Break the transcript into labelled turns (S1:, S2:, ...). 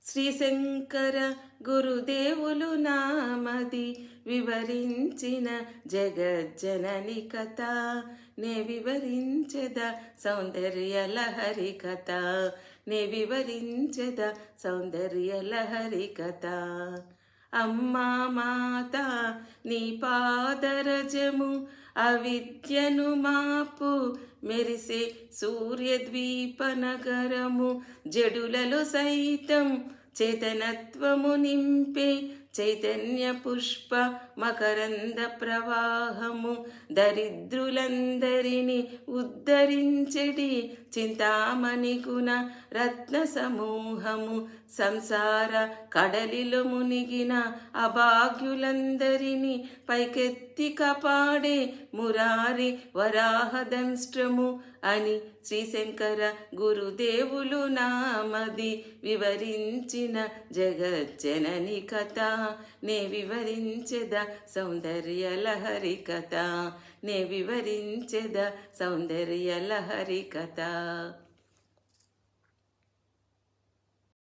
S1: శ్రీశంకర గురుదేవులు నామది వివరించిన జగజ్జనని కథ నే వివరించెద సౌందర్య లహరి కథ నే వివరించెద సౌందర్య లహరి కథ. అమ్మా మాత నీ పాదరజము అవిద్యను మాపు మెరిసే సూర్యద్వీప నగరము జడులలో సైతం చేతనత్వము నింపే చైతన్య పుష్ప మకరంద ప్రవాహము దరిద్రులందరినీ ఉద్ధరించెడి చింతామణి గుణ రత్న సమూహము సంసార కడలిలో మునిగిన అభాగ్యులందరినీ పైకెత్తి కాపాడే మురారి వరాహదంష్ట్రము అని శ్రీశంకర గురుదేవులు నామది వివరించిన జగజ్జనని కథ నే వివరించెద సౌందర్య లహరి కథ నే వివరించెద సౌందర్య లహరి కథ.